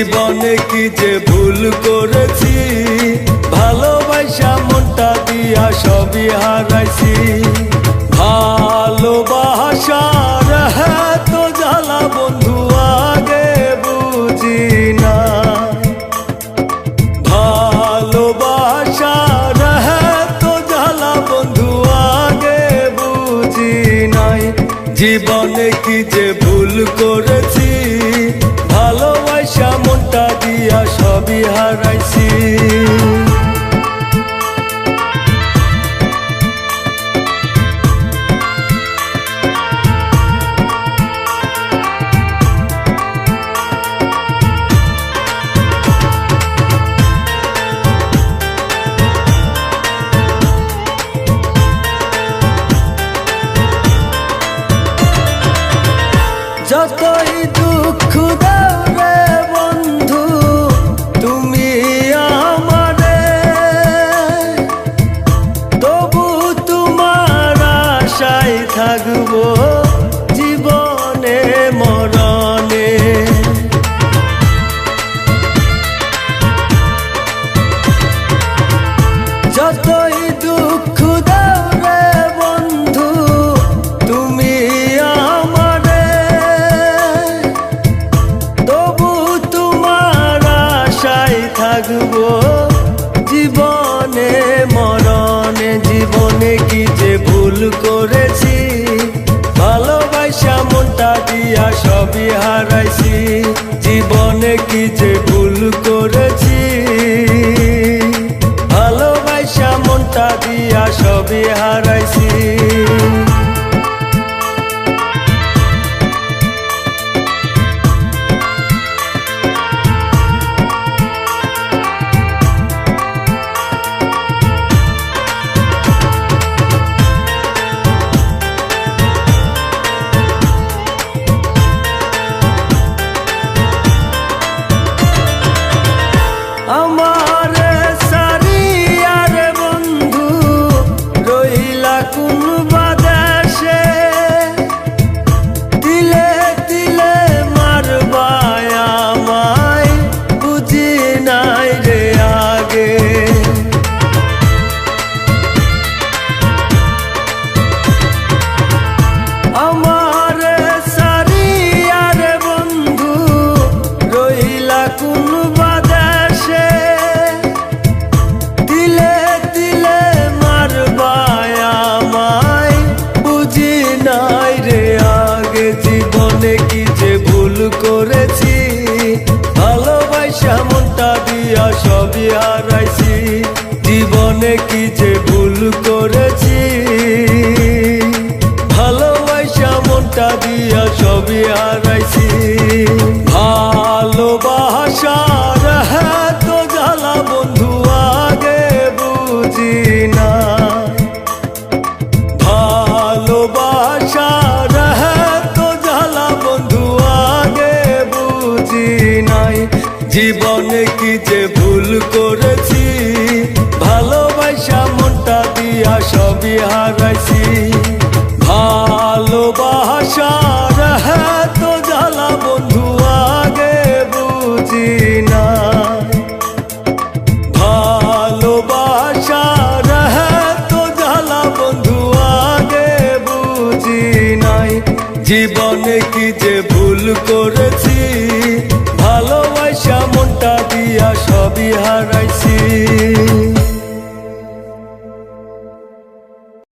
জীবনে কি যে ভুল করেছি, ভালোবাসা মনটা দিয়া সবই হারাইছি। ভালোবাসার এত জ্বালা বন্ধু আগে বুঝি না, ভালোবাসার এত জ্বালা বন্ধু আগে বুঝি নাই। জীবনে কি যে ভুল করেছি, ভালোবাসা মনটা দিয়া সবই হারাইছি। যতই দুঃখ দাও রে বন্ধু তুমি আমারে, তবু তোমার আশায় থাকবো জীবনে মরণে। যতই দুঃখ দাও রে বন্ধু তুমি আমারে, তবু তোমার আশায় থাকবো জীবনে মরণে। জীবনে কি যে ভুল করেছি, ভালোবাসা মনটা দিয়া সবই হারাইছি। জীবনে কি যে ভুল করেছি, ভালোবাসা মনটা দিয়া সবই হারাইছি। আমারে সারিয়া রে বন্ধু রইলা কোন বাদেশে, তিলে তিলে মারবায় আমায় বুঝি নাই রে আগে। আমারে সারিয়া রে বন্ধু রইলা কোন বাদেশে, তিলে তিলে মারবায় আমায় বুঝি নাই রে আগে। জীবনে কি যে ভুল করেছি, ভালোবাসা মনটা দিয়া সবই হারাইছি। জীবনে কি যে ভুল করেছি, ভালোবাসা মনটা দিয়া সবই হারাইছি। ভালোবাসার এত জ্বালা বন্ধু আগে বুঝি না, ভালোবাসার এত জ্বালা বন্ধু আগে বুঝি নাই। জীবনে কি যে ভুল করেছি, ভালোবাসা মনটা দিয়া সবই হারাইছি। ভালোবাসার এত জ্বালা বন্ধু আগে বুঝি না, ভালোবাসার এত জ্বালা বন্ধু আগে বুঝি নাই। জীবনে কি যে ভুল করেছি, ভালোবাসা মনটা দিয়া সবই হারাইছি।